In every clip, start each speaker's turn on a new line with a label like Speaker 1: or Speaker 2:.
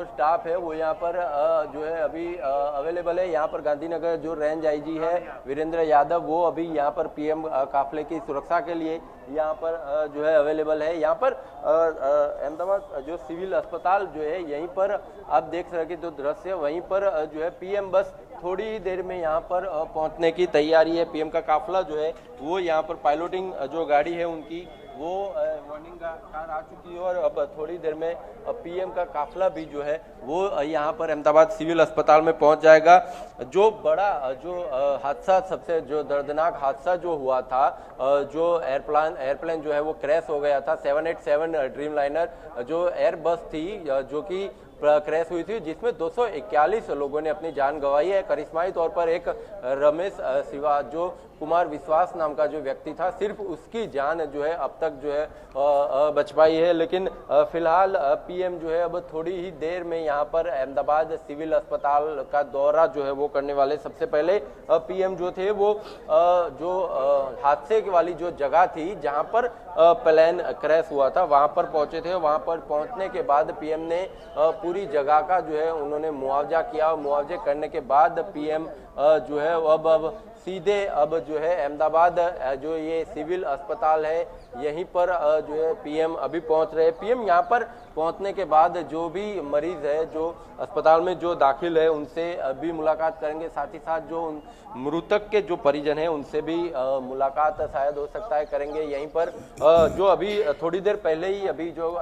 Speaker 1: Staff है वो यहाँ पर जो है अभी अवेलेबल है। यहाँ पर गांधीनगर जो रेंज आईजी है वीरेंद्र यादव, वो अभी यहाँ पर पीएम काफले की सुरक्षा के लिए यहाँ पर जो है अवेलेबल है। यहाँ पर अहमदाबाद जो सिविल अस्पताल जो है यहीं पर आप देख सके तो दृश्य, वहीं पर जो है पीएम बस थोड़ी ही देर में यहाँ पर पहुँचने की तैयारी है। पीएम का काफला जो है वो यहाँ पर पायलटिंग जो गाड़ी है उनकी वो मॉर्निंग कार आ चुकी है और अब थोड़ी देर में पीएम का काफला भी जो है वो यहाँ पर अहमदाबाद सिविल अस्पताल में पहुँच जाएगा। जो बड़ा जो हादसा, सबसे जो दर्दनाक हादसा जो हुआ था, जो एयरप्लेन जो है वो क्रैश हो गया था, 787 ड्रीम लाइनर जो एयर बस थी जो कि क्रैश हुई थी, जिसमें 241 लोगों ने अपनी जान गंवाई है। करिश्माई तौर पर एक रमेश सिवा जो कुमार विश्वास नाम का जो व्यक्ति था, सिर्फ उसकी जान जो है अब तक जो है बच पाई है। लेकिन फिलहाल पीएम जो है अब थोड़ी ही देर में यहाँ पर अहमदाबाद सिविल अस्पताल का दौरा जो है वो करने वाले। सबसे पहले पीएम जो थे वो जो हादसे वाली जो जगह थी जहाँ पर प्लेन क्रैश हुआ था वहाँ पर पहुँचे थे। वहाँ पर पहुँचने के बाद पीएम ने पूरी जगह का जो है उन्होंने मुआवजा किया। मुआवजे करने के बाद पीएम जो है अब सीधे अब जो है अहमदाबाद जो ये सिविल अस्पताल है यहीं पर जो है पीएम अभी पहुंच रहे हैं। पीएम यहाँ पर पहुंचने के बाद जो भी मरीज है जो अस्पताल में जो दाखिल है उनसे भी मुलाकात करेंगे। साथ ही साथ जो मृतक के जो परिजन हैं उनसे भी मुलाकात शायद हो सकता है करेंगे। यहीं पर जो अभी थोड़ी देर पहले ही अभी जो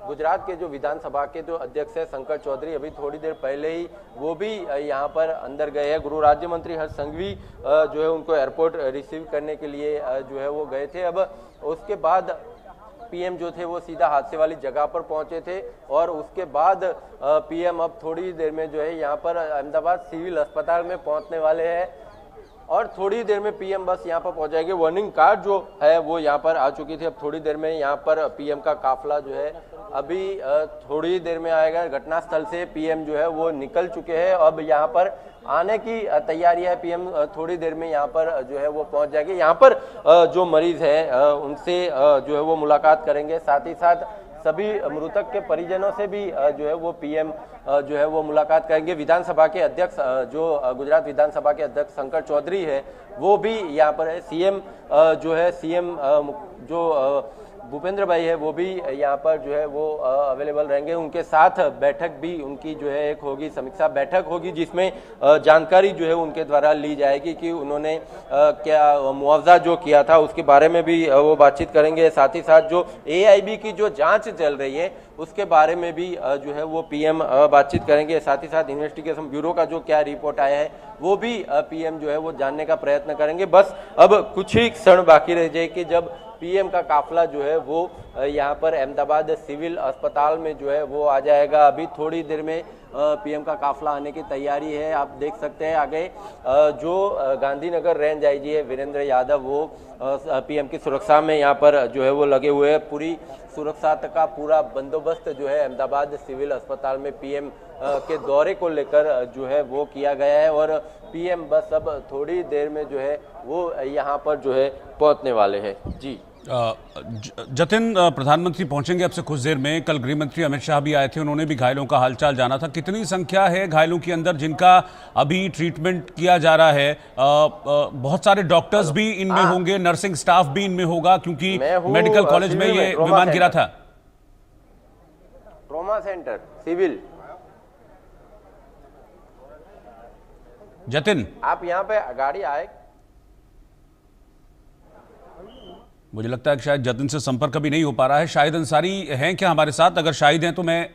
Speaker 1: गुजरात के जो विधानसभा के जो अध्यक्ष है शंकर चौधरी, अभी थोड़ी देर पहले ही वो भी यहाँ पर अंदर गए हैं। गृह राज्य मंत्री हर्ष संघवी जो है उनको एयरपोर्ट रिसीव करने के लिए जो है वो गए थे। अब उसके बाद पीएम जो थे वो सीधा हादसे वाली जगह पर पहुंचे थे और उसके बाद पीएम अब थोड़ी देर में जो है यहाँ पर अहमदाबाद सिविल अस्पताल में पहुंचने वाले हैं और थोड़ी देर में पीएम बस यहाँ पर पहुंच जाएगी। वार्निंग कार जो है वो यहाँ पर आ चुकी थी। अब थोड़ी देर में यहाँ पर पीएम का काफला जो है अभी थोड़ी देर में आएगा। घटनास्थल से पीएम जो है वो निकल चुके हैं। अब यहाँ पर आने की तैयारी है। पीएम थोड़ी देर में यहाँ पर जो है वो पहुँच जाएगी। यहाँ पर जो मरीज है उनसे जो है वो मुलाकात करेंगे। साथ ही साथ सभी मृतक के परिजनों से भी जो है वो पीएम जो है वो मुलाकात करेंगे। विधानसभा के अध्यक्ष जो गुजरात विधानसभा के अध्यक्ष शंकर चौधरी है वो भी यहाँ पर है। सीएम जो है सीएम जो भूपेंद्र भाई है वो भी यहाँ पर जो है वो अवेलेबल रहेंगे। उनके साथ बैठक भी उनकी जो है एक होगी, समीक्षा बैठक होगी जिसमें जानकारी जो है उनके द्वारा ली जाएगी कि उन्होंने क्या मुआवजा जो किया था उसके बारे में भी वो बातचीत करेंगे। साथ ही साथ जो एआईबी की जो जांच चल रही है उसके बारे में भी जो है वो पीएम बातचीत करेंगे। साथ ही साथ इन्वेस्टिगेशन ब्यूरो का जो क्या रिपोर्ट आया है वो भी पीएम जो है वो जानने का प्रयत्न करेंगे। बस अब कुछ ही क्षण बाकी रह जाए कि जब पीएम का काफला जो है वो यहाँ पर अहमदाबाद सिविल अस्पताल में जो है वो आ जाएगा। अभी थोड़ी देर में पीएम का काफला आने की तैयारी है। आप देख सकते हैं आगे जो गांधीनगर रेंज आईजी है वीरेंद्र यादव, वो पीएम की सुरक्षा में यहाँ पर जो है वो लगे हुए हैं। पूरी सुरक्षा का पूरा बंदोबस्त जो है अहमदाबाद सिविल अस्पताल में पीएम के दौरे को लेकर जो है वो किया गया है और पीएम बस अब थोड़ी देर में जो है वो यहाँ पर जो है पहुँचने वाले हैं। जी
Speaker 2: जतिन, प्रधानमंत्री पहुंचेंगे अब से कुछ देर में। कल गृह मंत्री अमित शाह भी आए थे, उन्होंने भी घायलों का हालचाल जाना था। कितनी संख्या है घायलों के अंदर जिनका अभी ट्रीटमेंट किया जा रहा है? बहुत सारे डॉक्टर्स भी इनमें होंगे, नर्सिंग स्टाफ भी इनमें होगा क्योंकि मेडिकल कॉलेज में ये विमान गिरा था।
Speaker 1: Trauma centre civil.
Speaker 2: जतिन,
Speaker 1: आप यहाँ पे गाड़ी आए?
Speaker 2: मुझे लगता है कि शायद जतिन से संपर्क अभी नहीं हो पा रहा है। शाहिद अंसारी हैं क्या हमारे साथ? अगर शाहिद हैं तो मैं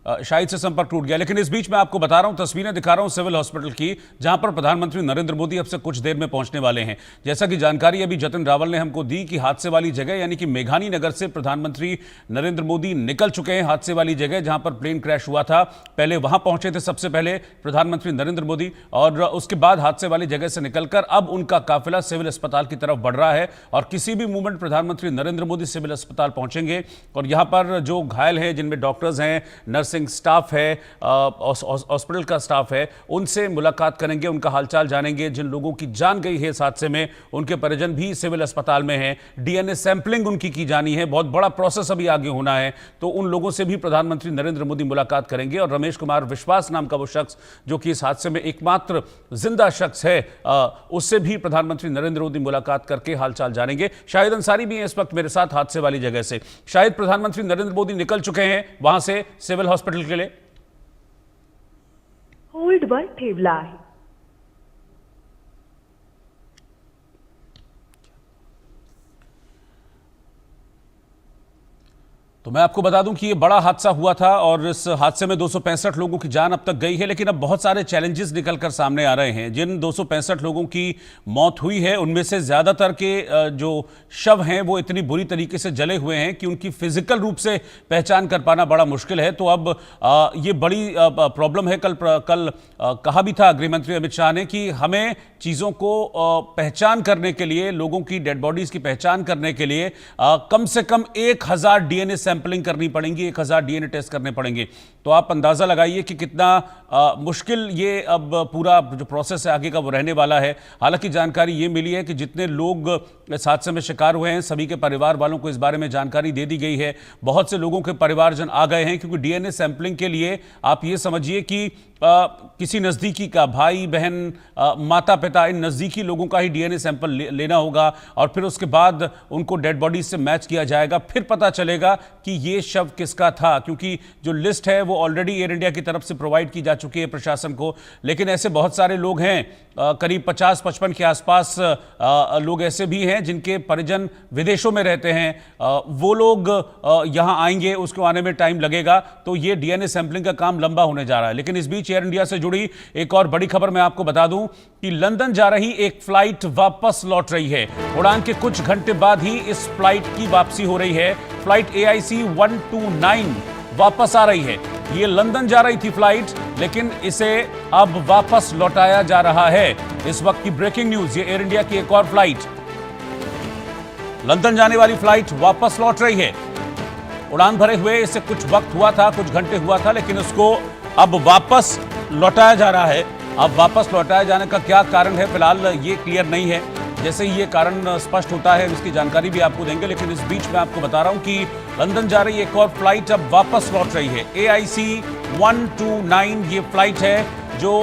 Speaker 2: शायद से संपर्क टूट गया। लेकिन इस बीच मैं आपको बता रहा हूं, तस्वीरें दिखा रहा हूं सिविल हॉस्पिटल की, जहां पर प्रधानमंत्री नरेंद्र मोदी अब से कुछ देर में पहुंचने वाले हैं। जैसा कि जानकारी अभी जतिन रावल ने हमको दी कि हादसे वाली जगह यानी कि मेघानी नगर से प्रधानमंत्री नरेंद्र मोदी निकल चुके हैं। हादसे वाली जगह जहां पर प्लेन क्रैश हुआ था, पहले वहां पहुंचे थे सबसे पहले प्रधानमंत्री नरेंद्र मोदी और उसके बाद हादसे वाली जगह से निकलकर अब उनका काफिला सिविल अस्पताल की तरफ बढ़ रहा है और किसी भी मूवमेंट प्रधानमंत्री नरेंद्र मोदी सिविल अस्पताल पहुंचेंगे और यहां पर जो घायल हैं, जिनमें डॉक्टर्स हैं, नर्स नर्सिंग स्टाफ है, हॉस्पिटल का स्टाफ है, उनसे मुलाकात करेंगे, उनका हालचाल जानेंगे। जिन लोगों की जान गई है इस हादसे में, उनके परिजन भी सिविल अस्पताल में हैं। डीएनए सैंपलिंग उनकी की जानी है, बहुत बड़ा प्रोसेस अभी आगे होना है, तो उन लोगों से भी प्रधानमंत्री नरेंद्र मोदी मुलाकात करेंगे। और रमेश कुमार विश्वास नाम का वो शख्स जो कि इस हादसे में एकमात्र जिंदा शख्स है, उससे भी प्रधानमंत्री नरेंद्र मोदी मुलाकात करके हालचाल जानेंगे। शाहिद अंसारी भी हैं इस वक्त मेरे साथ हादसे वाली जगह से। शायद प्रधानमंत्री नरेंद्र मोदी निकल चुके हैं वहां से सिविल हॉस्पिटल के लिए।
Speaker 3: होल्डवर ठेवला आहे।
Speaker 2: तो मैं आपको बता दूं कि ये बड़ा हादसा हुआ था और इस हादसे में 265 लोगों की जान अब तक गई है, लेकिन अब बहुत सारे चैलेंजेस निकलकर सामने आ रहे हैं। जिन 265 लोगों की मौत हुई है उनमें से ज़्यादातर के जो शव हैं वो इतनी बुरी तरीके से जले हुए हैं कि उनकी फिजिकल रूप से पहचान कर पाना बड़ा मुश्किल है। तो अब ये बड़ी प्रॉब्लम है। कल कहा भी था गृहमंत्री अमित शाह ने कि हमें चीज़ों को पहचान करने के लिए, लोगों की डेड बॉडीज़ की पहचान करने के लिए कम से कम 1000 डीएनए सैंपलिंग करनी पड़ेंगी, 1000 डीएनए टेस्ट करने पड़ेंगे। तो आप अंदाज़ा लगाइए कि कितना मुश्किल ये अब पूरा जो प्रोसेस है आगे का वो रहने वाला है। हालांकि जानकारी ये मिली है कि जितने लोग इस हादसे में शिकार हुए हैं सभी के परिवार वालों को इस बारे में जानकारी दे दी गई है। बहुत से लोगों के परिवारजन आ गए हैं, क्योंकि डीएनए सैंपलिंग के लिए आप ये समझिए कि किसी नज़दीकी का, भाई बहन, माता पिता, इन नज़दीकी लोगों का ही डीएनए सैंपल लेना होगा और फिर उसके बाद उनको डेड बॉडीज से मैच किया जाएगा। फिर पता चलेगा कि ये शव किसका था, क्योंकि जो लिस्ट है वो ऑलरेडी एयर इंडिया की तरफ से प्रोवाइड की जा चुकी है प्रशासन को। लेकिन ऐसे बहुत सारे लोग हैं, करीब 50-55 के आसपास लोग ऐसे भी हैं जिनके परिजन विदेशों में रहते हैं। वो लोग यहाँ आएंगे, उसको आने में टाइम लगेगा, तो ये डीएनए सैंपलिंग का काम लंबा होने जा रहा है। लेकिन इस बीच एयर इंडिया से जुड़ी एक और बड़ी खबर मैं आपको बता दूं कि लंदन जा रही एक फ्लाइट वापस लौट रही है। उड़ान के कुछ घंटे बाद ही इस फ्लाइट की वापसी हो रही है। फ्लाइट AIC 129 वापस आ रही है। ये लंदन जा रही थी फ्लाइट, लेकिन इसे अब वापस लौटाया जा रहा है। इस वक्त की ब्रेकिंग न्यूज, ये एयर इंडिया की एक और फ्लाइट, लंदन जाने वाली फ्लाइट वापस लौट रही है। उड़ान भरे हुए इसे कुछ वक्त हुआ था, कुछ घंटे हुआ था, लेकिन उसको अब वापस लौटाया जा रहा है। अब वापस लौटाए जाने का क्या कारण है फिलहाल ये क्लियर नहीं है। जैसे ही ये कारण स्पष्ट होता है इसकी जानकारी भी आपको देंगे। लेकिन इस बीच मैं आपको बता रहा हूं कि लंदन जा रही एक और फ्लाइट अब वापस लौट रही है। AIC 129 ये फ्लाइट है जो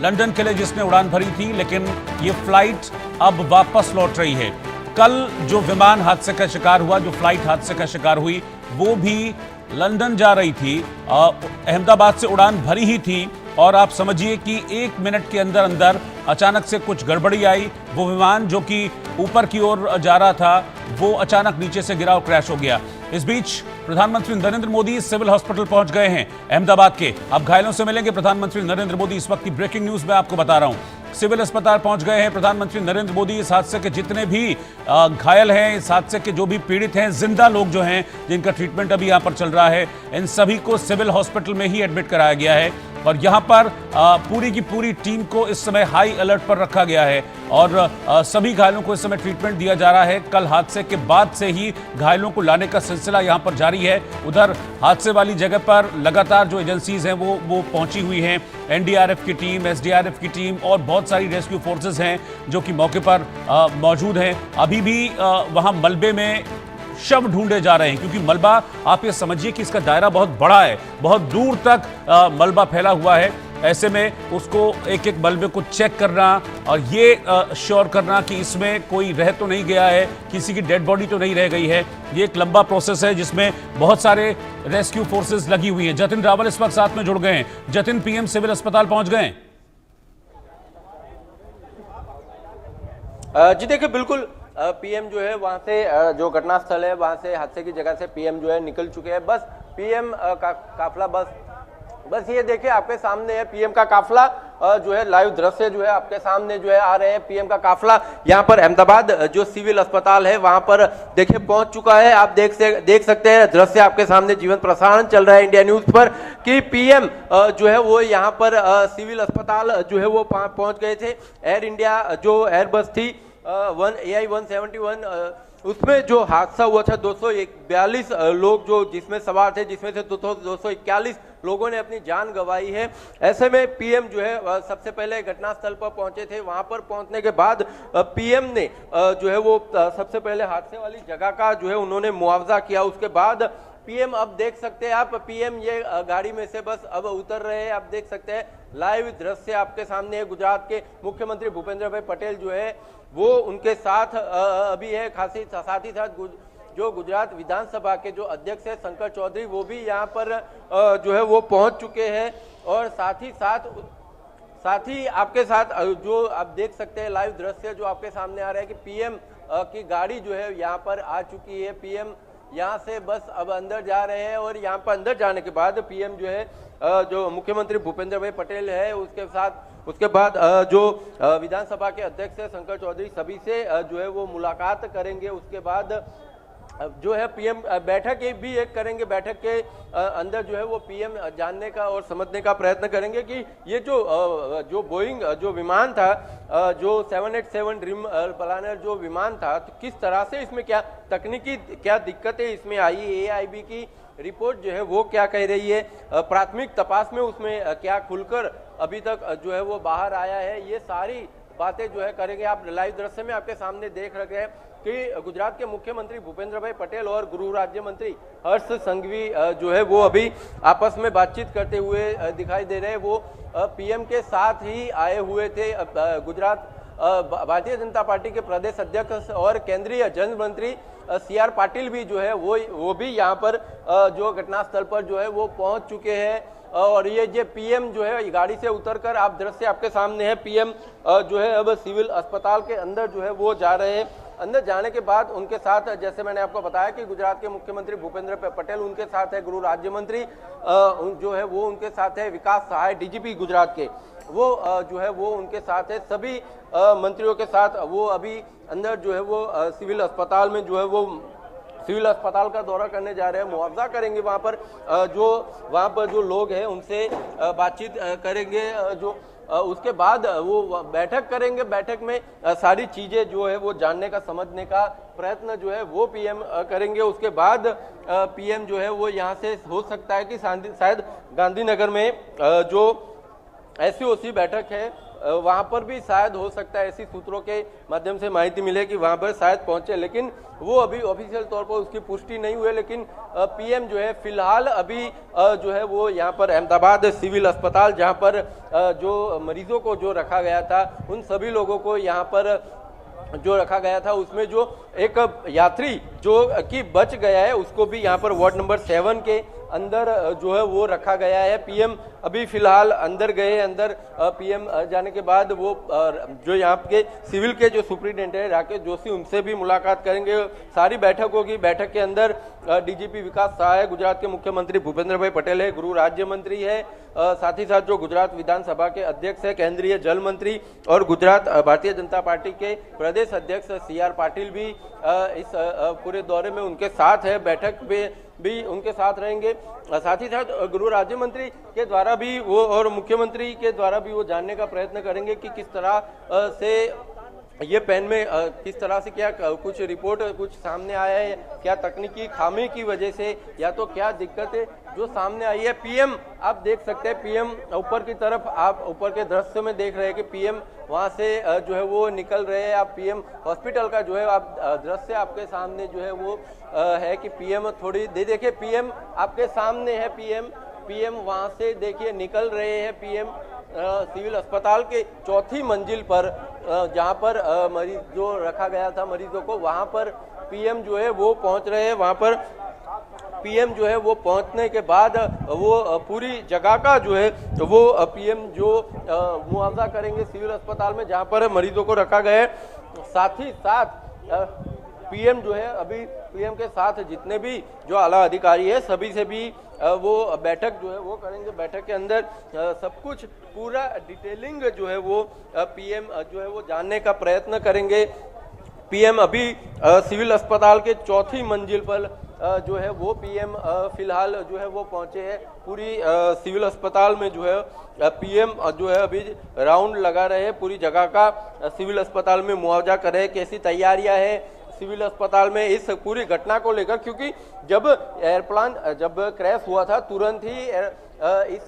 Speaker 2: लंदन के लिए जिसने उड़ान भरी थी, लेकिन ये फ्लाइट अब वापस लौट रही है। कल जो विमान हादसे का शिकार हुआ, जो फ्लाइट हादसे का शिकार हुई, वो भी लंदन जा रही थी, अहमदाबाद से उड़ान भरी ही थी। और आप समझिए कि 1 मिनट के अंदर अंदर अचानक से कुछ गड़बड़ी आई। वो विमान जो कि ऊपर की ओर जा रहा था वो अचानक नीचे से गिरा और क्रैश हो गया। इस बीच प्रधानमंत्री नरेंद्र मोदी सिविल हॉस्पिटल पहुंच गए हैं अहमदाबाद के। अब घायलों से मिलेंगे प्रधानमंत्री नरेंद्र मोदी। इस वक्त की ब्रेकिंग न्यूज में आपको बता रहा हूं, सिविल अस्पताल पहुंच गए हैं प्रधानमंत्री नरेंद्र मोदी। इस हादसे के जितने भी घायल हैं, इस हादसे के जो भी पीड़ित हैं, जिंदा लोग जो हैं जिनका ट्रीटमेंट अभी यहां पर चल रहा है, इन सभी को सिविल हॉस्पिटल में ही एडमिट कराया गया है। और यहां पर पूरी की पूरी टीम को इस समय हाई अलर्ट पर रखा गया है और सभी घायलों को इस समय ट्रीटमेंट दिया जा रहा है। कल हादसे के बाद से ही घायलों को लाने का सिलसिला यहां पर जारी है। उधर हादसे वाली जगह पर लगातार जो एजेंसीज हैं वो पहुंची हुई हैं। NDRF की टीम, SDRF की टीम और बहुत सारी रेस्क्यू फोर्सेस हैं जो कि मौके पर मौजूद हैं। अभी भी वहां मलबे में शव ढूंढे जा रहे हैं, क्योंकि मलबा, आप ये समझिए कि इसका दायरा बहुत बड़ा है, बहुत दूर तक मलबा फैला हुआ है। ऐसे में उसको एक एक मलबे को चेक करना और ये श्योर करना कि इसमें कोई रह तो नहीं गया है, किसी की डेड बॉडी तो नहीं रह गई है, ये एक लंबा प्रोसेस है जिसमें बहुत सारे रेस्क्यू फोर्सेस लगी हुई हैं। जतिन रावल इस वक्त साथ में जुड़ गए हैं। जतिन, PM सिविल अस्पताल पहुंच गए?
Speaker 1: जी देखिए, बिल्कुल PM जो है वहां से जो घटनास्थल है वहां से हादसे की जगह से PM जो है निकल चुके हैं। बस PM का काफला बस ये देखिए आपके सामने है PM का काफला, जो है लाइव दृश्य जो है आपके सामने जो है आ रहे हैं। PM का काफला यहाँ पर अहमदाबाद जो सिविल अस्पताल है वहां पर देखिए पहुंच चुका है। आप देख सकते हैं दृश्य आपके सामने, जीवंत प्रसारण चल रहा है इंडिया न्यूज पर कि PM जो है वो यहाँ पर सिविल अस्पताल जो है वो पहुंच गए थे। एयर इंडिया जो एयरबस थी AI 171, उसमें जो हादसा हुआ था 242 लोग जो जिसमें सवार थे, जिसमें से 241 लोगों ने अपनी जान गंवाई है। ऐसे में पीएम जो है सबसे पहले घटनास्थल पर पहुंचे थे। वहां पर पहुंचने के बाद पीएम ने जो है वो सबसे पहले हादसे वाली जगह का जो है उन्होंने मुआवजा किया। उसके बाद पीएम अब देख सकते हैं आप, पीएम ये गाड़ी में से बस अब उतर रहे हैं। आप देख सकते हैं लाइव दृश्य आपके सामने है। गुजरात के मुख्यमंत्री भूपेंद्र भाई पटेल जो है वो उनके साथ अभी है। साथ ही साथ जो गुजरात विधानसभा के जो अध्यक्ष है शंकर चौधरी, वो भी यहाँ पर जो है वो पहुंच चुके हैं। और साथ ही आपके साथ जो आप देख सकते हैं लाइव दृश्य जो आपके सामने आ रहा है कि पीएम की गाड़ी जो है यहाँ पर आ चुकी है। पीएम यहाँ से बस अब अंदर जा रहे हैं और यहाँ पर अंदर जाने के बाद पीएम जो है जो मुख्यमंत्री भूपेंद्र भाई पटेल है उसके बाद जो विधानसभा के अध्यक्ष है शंकर चौधरी, सभी से जो है वो मुलाकात करेंगे। उसके बाद जो है पीएम बैठक भी एक करेंगे। बैठक के अंदर जो है वो पीएम जानने का और समझने का प्रयत्न करेंगे कि ये जो बोइंग जो विमान था, जो 787 ड्रीम प्लानर जो विमान था, तो किस तरह से इसमें क्या तकनीकी क्या दिक्कतें इसमें आई, एआईबी की रिपोर्ट जो है वो क्या कह रही है, प्राथमिक तपास में उसमें क्या खुलकर अभी तक जो है वो बाहर आया है, ये सारी बातें जो है करेंगे। आप लाइव दृश्य में आपके सामने देख रहे हैं कि गुजरात के मुख्यमंत्री भूपेंद्र भाई पटेल और गृह राज्य मंत्री हर्ष संघवी जो है वो अभी आपस में बातचीत करते हुए दिखाई दे रहे हैं। वो पीएम के साथ ही आए हुए थे। गुजरात भारतीय जनता पार्टी के प्रदेश अध्यक्ष और केंद्रीय जल मंत्री सीआर पाटिल भी जो है वो भी यहाँ पर जो घटनास्थल पर जो है वो पहुंच चुके हैं। और ये जो पीएम जो है गाड़ी से उतरकर आप दृश्य आपके सामने है, पीएम जो है अब सिविल अस्पताल के अंदर जो है वो जा रहे हैं। अंदर जाने के बाद उनके साथ, जैसे मैंने आपको बताया कि गुजरात के मुख्यमंत्री भूपेंद्र पटेल उनके साथ है, गृह राज्य मंत्री जो है वो उनके साथ है, विकास सहाय डीजीपी गुजरात के वो जो है वो उनके साथ है। सभी मंत्रियों के साथ वो अभी अंदर जो है वो सिविल अस्पताल में जो है वो सिविल अस्पताल का दौरा करने जा रहे हैं। मुआवजा करेंगे वहाँ पर जो लोग हैं उनसे बातचीत करेंगे। जो उसके बाद वो बैठक करेंगे। बैठक में सारी चीजें जो है वो जानने का समझने का प्रयत्न जो है वो पीएम करेंगे। उसके बाद पीएम जो है वो यहाँ से हो सकता है कि शायद गांधीनगर में जो एससीओसी बैठक है वहां पर भी शायद हो सकता है, ऐसी सूत्रों के माध्यम से माहिती मिले कि वहां पर शायद पहुंचे, लेकिन वो अभी ऑफिशियल तौर पर उसकी पुष्टि नहीं हुई। लेकिन पीएम जो है फिलहाल अभी जो है वो यहाँ पर अहमदाबाद सिविल अस्पताल, जहां पर जो मरीजों को जो रखा गया था उन सभी लोगों को यहाँ पर जो रखा गया था उसमें जो एक यात्री जो कि बच गया है उसको भी यहाँ पर वार्ड नंबर 7 के अंदर जो है वो रखा गया है। पीएम अभी फिलहाल अंदर गए। अंदर पीएम जाने के बाद वो जो यहाँ के सिविल के जो सुप्रिंटेंडेंट है राकेश जोशी, उनसे भी मुलाकात करेंगे। सारी बैठक होगी। बैठक के अंदर डीजीपी विकास सहाय, गुजरात के मुख्यमंत्री भूपेंद्र भाई पटेल है, गृह राज्य मंत्री है, साथ ही साथ जो गुजरात विधानसभा के अध्यक्ष है, केंद्रीय जल मंत्री और गुजरात भारतीय जनता पार्टी के प्रदेश अध्यक्ष सीआर पाटिल भी इस पूरे दौरे में उनके साथ है। बैठक में भी उनके साथ रहेंगे। साथ ही साथ गृह राज्य मंत्री के द्वारा भी वो और मुख्यमंत्री के द्वारा भी वो जानने का प्रयत्न करेंगे कि किस तरह से ये पेन में किस तरह से क्या कुछ रिपोर्ट कुछ सामने आया है, क्या तकनीकी खामी की वजह से या तो क्या दिक्कतें जो सामने आई है। पीएम आप देख सकते हैं, पीएम ऊपर की तरफ आप ऊपर के दृश्य में देख रहे हैं कि पीएम वहां से जो है वो निकल रहे हैं। आप पीएम हॉस्पिटल का जो है आप दृश्य आपके सामने जो है वो है कि पीएम थोड़ी देखिए, पीएम आपके सामने है। पीएम वहां से देखिए निकल रहे हैं। पीएम सिविल अस्पताल के 4थी मंजिल पर जहां पर मरीज जो रखा गया था मरीजों को, वहां पर पीएम जो है वो पहुंच रहे हैं। वहां पर पीएम जो है वो पहुंचने के बाद वो पूरी जगह का जो है वो पीएम जो मुआवजा करेंगे सिविल अस्पताल में जहां पर मरीजों को रखा गया है। साथ ही साथ पीएम जो है अभी पीएम के साथ जितने भी जो आला अधिकारी है सभी से भी वो बैठक जो है वो करेंगे। बैठक के अंदर सब कुछ पूरा डिटेलिंग जो है वो पीएम जो है वो जानने का प्रयत्न करेंगे। पीएम अभी सिविल अस्पताल के 4थी मंजिल पर जो है वो पीएम फिलहाल जो है वो पहुंचे हैं। पूरी सिविल अस्पताल में जो है पीएम जो है अभी राउंड लगा रहे हैं पूरी जगह का। सिविल अस्पताल में मुआवजा कर रहे हैं, कैसी तैयारियां है सिविल अस्पताल में इस पूरी घटना को लेकर, क्योंकि जब एयरप्लेन जब क्रैश हुआ था तुरंत ही इस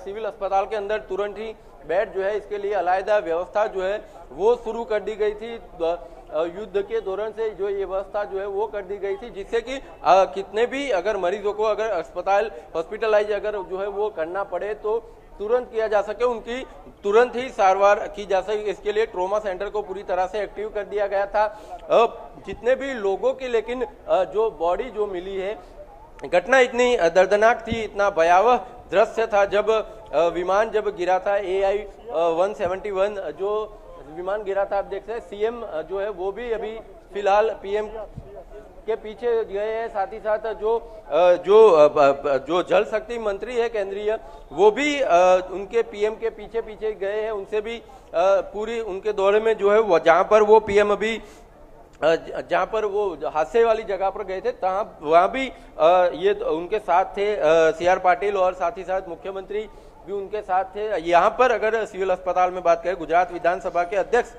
Speaker 1: सिविल अस्पताल के अंदर तुरंत ही बेड जो है इसके लिए अलग व्यवस्था जो है वो शुरू कर दी गई थी। युद्ध के दौरान से जो ये व्यवस्था जो है वो कर दी गई थी, जिससे कि कितने भी अगर मरीजों को अगर अस्पताल हॉस्पिटलाइज अगर जो है वो करना पड़े तो तुरंत किया जा सके, उनकी तुरंत ही सारवार की जा सके। इसके लिए ट्रॉमा सेंटर को पूरी तरह से एक्टिव कर दिया गया था। जितने भी लोगों की लेकिन जो बॉडी जो मिली है, घटना इतनी दर्दनाक थी, इतना भयावह दृश्य था जब विमान जब गिरा था AI-171 जो विमान गिरा था। आप देख सकते हैं सीएम जो है वो भी अभी फिलहाल पीएम के पीछे गए हैं, साथ ही साथ जो जल शक्ति मंत्री है केंद्रीय वो भी उनके पीएम के पीछे पीछे गए हैं। उनसे भी पूरी उनके दौरे में जो है वो जहां पर वो पीएम अभी जहां पर वो हादसे वाली जगह पर गए थे वहां भी ये उनके साथ थे CR पाटिल और साथ ही साथ मुख्यमंत्री भी उनके साथ थे। यहाँ पर अगर सिविल अस्पताल में बात करें, गुजरात विधानसभा के अध्यक्ष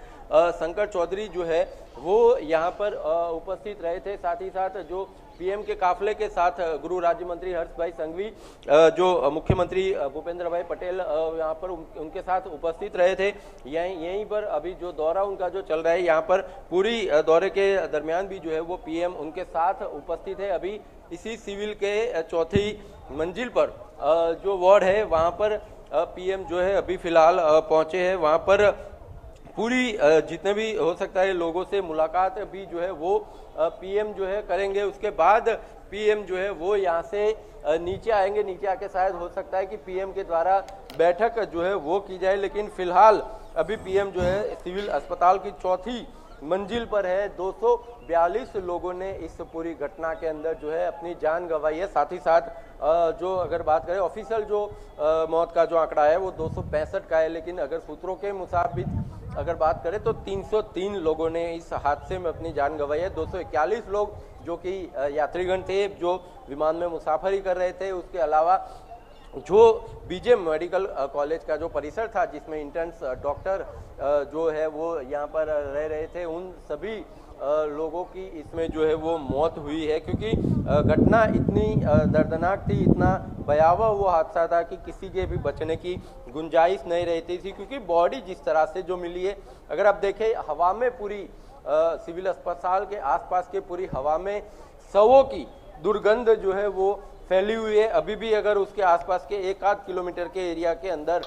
Speaker 1: शंकर चौधरी जो है वो यहाँ पर उपस्थित रहे थे। साथ ही साथ जो पीएम के काफले के साथ गृह राज्य मंत्री हर्ष भाई संघवी, जो मुख्यमंत्री भूपेंद्र भाई पटेल यहाँ पर उनके साथ उपस्थित रहे थे। यहीं पर अभी जो दौरा उनका जो चल रहा है, यहाँ पर पूरी दौरे के दरमियान भी जो है वो पीएम उनके साथ उपस्थित है। अभी इसी सिविल के चौथी मंजिल पर जो वार्ड है वहाँ पर पीएम जो है अभी फिलहाल पहुंचे हैं। वहाँ पर पूरी जितने भी हो सकता है लोगों से मुलाकात भी जो है वो पीएम जो है करेंगे। उसके बाद पीएम जो है वो यहाँ से नीचे आएंगे। नीचे आके शायद हो सकता है कि पीएम के द्वारा बैठक जो है वो की जाए, लेकिन फिलहाल अभी पीएम जो है सिविल अस्पताल की चौथी मंजिल पर है। 242 लोगों ने इस पूरी घटना के अंदर जो है अपनी जान गंवाई है। साथ ही साथ जो अगर बात करें ऑफिशियल जो मौत का जो आंकड़ा है वो 265 का है, लेकिन अगर सूत्रों के मुताबिक अगर बात करें तो 303 लोगों ने इस हादसे में अपनी जान गंवाई है। 241 लोग जो कि यात्रीगण थे जो विमान में मुसाफरी कर रहे थे, उसके अलावा जो बीजे मेडिकल कॉलेज का जो परिसर था जिसमें इंटर्न्स डॉक्टर जो है वो यहाँ पर रह रहे थे, उन सभी लोगों की इसमें जो है वो मौत हुई है। क्योंकि घटना इतनी दर्दनाक थी, इतना भयावह वो हादसा था कि किसी के भी बचने की गुंजाइश नहीं रहती थी। क्योंकि बॉडी जिस तरह से जो मिली है, अगर आप देखें हवा में पूरी सिविल अस्पताल के आसपास के पूरी हवा में शवों की दुर्गंध जो है वो फैली हुई है। अभी भी अगर उसके आसपास के 1-8 किलोमीटर के एरिया के अंदर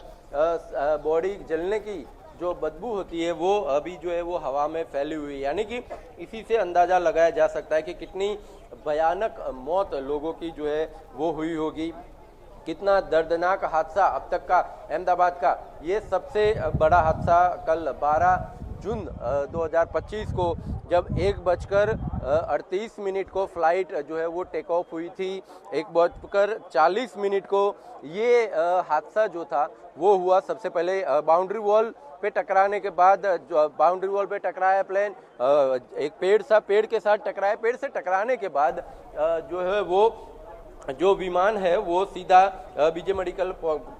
Speaker 1: बॉडी जलने की जो बदबू होती है वो अभी जो है वो हवा में फैली हुई है। यानी कि इसी से अंदाजा लगाया जा सकता है कि कितनी भयानक मौत लोगों की जो है वो हुई होगी। कितना दर्दनाक हादसा अब तक का अहमदाबाद का ये सबसे बड़ा हादसा कल 12 जून 2025 को जब 1:38 को फ्लाइट जो है वो टेक ऑफ हुई थी। 1:40 को ये हादसा जो था वो हुआ। सबसे पहले बाउंड्री वॉल पे टकराने के बाद बाउंड्री वॉल पे टकराया प्लेन, एक पेड़ के साथ टकराया। पेड़ से टकराने के बाद जो है वो जो विमान है वो सीधा बीजे मेडिकल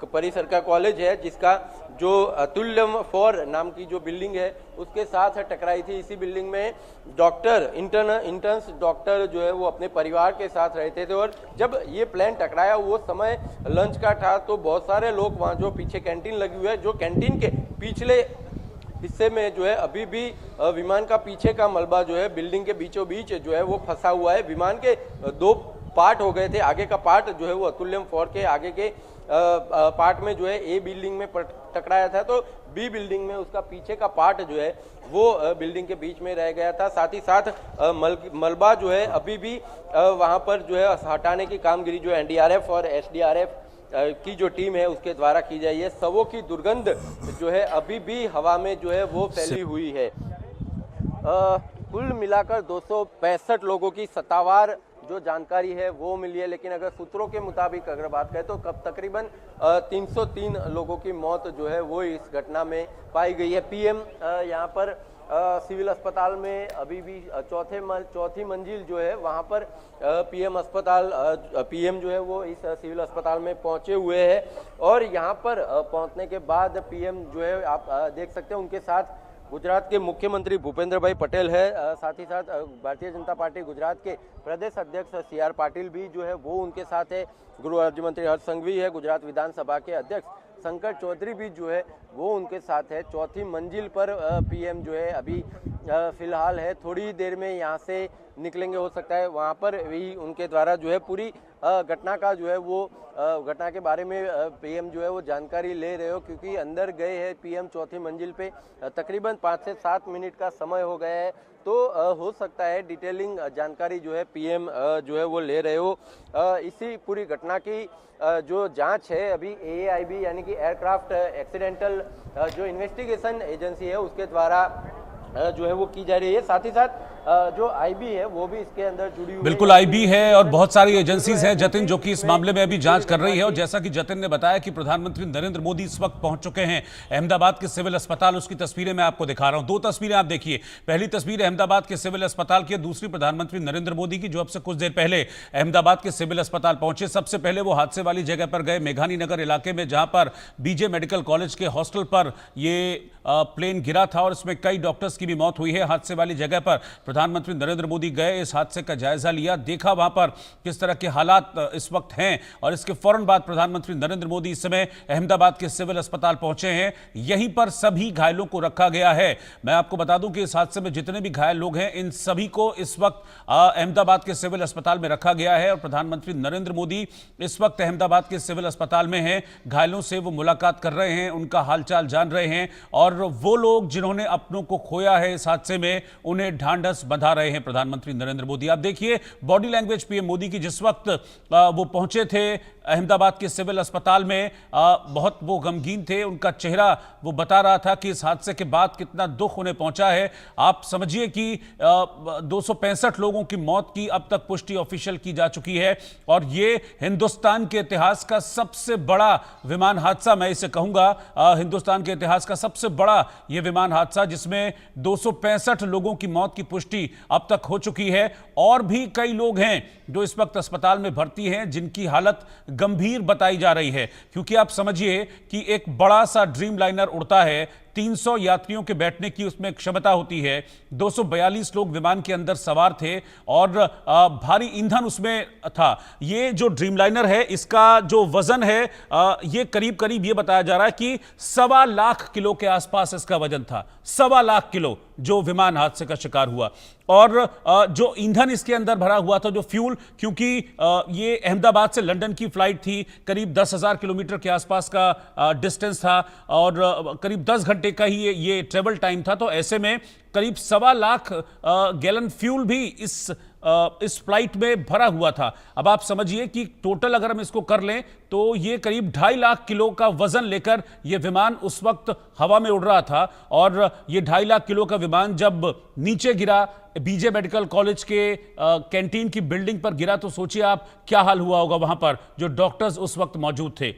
Speaker 1: परिसर का कॉलेज है जिसका जो अतुल्यम 4 नाम की जो बिल्डिंग है उसके साथ टकराई थी। इसी बिल्डिंग में डॉक्टर इंटर्न्स डॉक्टर जो है वो अपने परिवार के साथ रहते थे। और जब ये प्लेन टकराया वो समय लंच का था, तो बहुत सारे लोग वहाँ जो पीछे कैंटीन लगी हुई है, जो कैंटीन के पिछले हिस्से में जो है अभी भी विमान का पीछे का मलबा जो है बिल्डिंग के बीचों बीच जो है वो फंसा हुआ है। विमान के 2 पार्ट हो गए थे। आगे का पार्ट जो है वो अतुल्यम 4 के आगे के पार्ट में जो है ए बिल्डिंग में टकराया था, तो बी बिल्डिंग में उसका पीछे का पार्ट जो है वो बिल्डिंग के बीच में रह गया था। साथ ही साथ मलबा जो है अभी भी वहां पर जो है हटाने की कामगिरी जो NDRF और SDRF की जो टीम है उसके द्वारा की जाए। ये शवों की दुर्गंध जो है अभी भी हवा में जो है वो फैली हुई है। कुल मिलाकर 265 लोगों की सत्तावार जो जानकारी है वो मिली है, लेकिन अगर सूत्रों के मुताबिक अगर बात करें तो तकरीबन 303 लोगों की मौत जो है वो इस घटना में पाई गई है। पीएम यहाँ पर सिविल अस्पताल में अभी भी चौथी मंजिल जो है वहाँ पर पीएम जो है वो इस सिविल अस्पताल में पहुँचे हुए हैं। और यहाँ पर पहुँचने के बाद पीएम जो है आप देख सकते हैं उनके साथ गुजरात के मुख्यमंत्री भूपेंद्र भाई पटेल है, साथ ही साथ भारतीय जनता पार्टी गुजरात के प्रदेश अध्यक्ष CR पाटिल भी जो है वो उनके साथ है। गृह राज्य मंत्री हर्ष संघवी है, गुजरात विधानसभा के अध्यक्ष शंकर चौधरी भी जो है वो उनके साथ है। चौथी मंजिल पर PM जो है अभी फिलहाल है, थोड़ी देर में यहाँ से निकलेंगे, हो सकता है वहाँ पर भी उनके द्वारा जो है पूरी घटना का जो है वो घटना के बारे में PM जो है वो जानकारी ले रहे हो, क्योंकि अंदर गए हैं PM चौथी मंजिल पे। तकरीबन 5 से 7 मिनट का समय हो गया है, तो हो सकता है डिटेलिंग जानकारी जो है PM जो है वो ले रहे हो। इसी पूरी घटना की जो जांच है अभी AAIB यानी कि एयरक्राफ्ट एक्सीडेंटल जो इन्वेस्टिगेशन एजेंसी है उसके द्वारा जो है वो की जा रही है। साथ ही साथ जो IB है वो भी इसके अंदर जुड़ी हुई
Speaker 2: बिल्कुल IB है और बहुत सारी एजेंसीज हैं जतिन जो कि इस मामले में अभी जांच कर रही है। और जैसा कि जतिन ने बताया कि प्रधानमंत्री नरेंद्र मोदी इस वक्त पहुंच चुके हैं अहमदाबाद के सिविल अस्पताल, उसकी तस्वीरें मैं आपको दिखा रहा हूं। 2 तस्वीरें आप देखिए, पहली तस्वीर अहमदाबाद के सिविल अस्पताल की, दूसरी प्रधानमंत्री नरेंद्र मोदी की जो अब से कुछ देर पहले अहमदाबाद के सिविल अस्पताल पहुंचे। सबसे पहले वो हादसे वाली जगह पर गए, मेघानी नगर इलाके में, जहां पर BJ मेडिकल कॉलेज के हॉस्टल पर ये प्लेन गिरा था और इसमें कई डॉक्टर्स की भी मौत हुई है। हादसे वाली जगह पर प्रधानमंत्री नरेंद्र मोदी गए, इस हादसे का जायजा लिया, देखा वहां पर किस तरह के हालात इस वक्त हैं। और इसके फौरन बाद प्रधानमंत्री नरेंद्र मोदी इस समय अहमदाबाद के सिविल अस्पताल पहुंचे हैं। यहीं पर सभी घायलों को रखा गया है। मैं आपको बता दूं कि इस हादसे में जितने भी घायल लोग हैं इन सभी को इस वक्त अहमदाबाद के सिविल अस्पताल में रखा गया है। और प्रधानमंत्री नरेंद्र मोदी इस वक्त अहमदाबाद के सिविल अस्पताल में हैं, घायलों से वो मुलाकात कर रहे हैं, उनका हालचाल जान रहे हैं और वो लोग जिन्होंने अपनों को खोया है इस हादसे में उन्हें ढांढस बंधा रहे हैं प्रधानमंत्री नरेंद्र मोदी। आप देखिए बॉडी लैंग्वेज PM मोदी की, जिस वक्त वो पहुंचे थे अहमदाबाद के सिविल अस्पताल में, बहुत वो गमगीन थे, उनका चेहरा वो बता रहा था कि इस हादसे के बाद कितना दुख उन्हें पहुंचा है। आप समझिए कि 265 लोगों की मौत की अब तक पुष्टि ऑफिशियल की जा चुकी है और ये हिंदुस्तान के इतिहास का सबसे बड़ा विमान हादसा, मैं इसे कहूंगा हिंदुस्तान के इतिहास का सबसे बड़ा यह विमान हादसा, जिसमें 265 लोगों की मौत की पुष्टि अब तक हो चुकी है। और भी कई लोग हैं जो इस वक्त अस्पताल में भर्ती हैं जिनकी हालत गंभीर बताई जा रही है, क्योंकि आप समझिए कि एक बड़ा सा ड्रीम लाइनर उड़ता है, 300 यात्रियों के बैठने की उसमें क्षमता होती है, 242 लोग विमान के अंदर सवार थे और भारी ईंधन उसमें था। ये जो ड्रीमलाइनर है इसका जो वजन है ये करीब करीब ये बताया जा रहा है कि 1.25 लाख किलो के आसपास इसका वजन था, 1.25 लाख किलो जो विमान हादसे का शिकार हुआ। और जो ईंधन इसके अंदर भरा हुआ था, जो फ्यूल, क्योंकि ये अहमदाबाद से लंदन की फ्लाइट थी, करीब 10,000 किलोमीटर के आसपास का डिस्टेंस था और करीब 10 घंटे का ही ये ट्रेवल टाइम था, तो ऐसे में करीब 1.25 लाख गैलन फ्यूल भी इस फ्लाइट में भरा हुआ था। अब आप समझिए कि टोटल अगर हम इसको कर लें तो ये करीब 2.5 लाख किलो का वजन लेकर यह विमान उस वक्त हवा में उड़ रहा था। और ये 2.5 लाख किलो का विमान जब नीचे गिरा, BJ मेडिकल कॉलेज के कैंटीन की बिल्डिंग पर गिरा, तो सोचिए आप क्या हाल हुआ होगा वहां पर जो डॉक्टर्स उस वक्त मौजूद थे।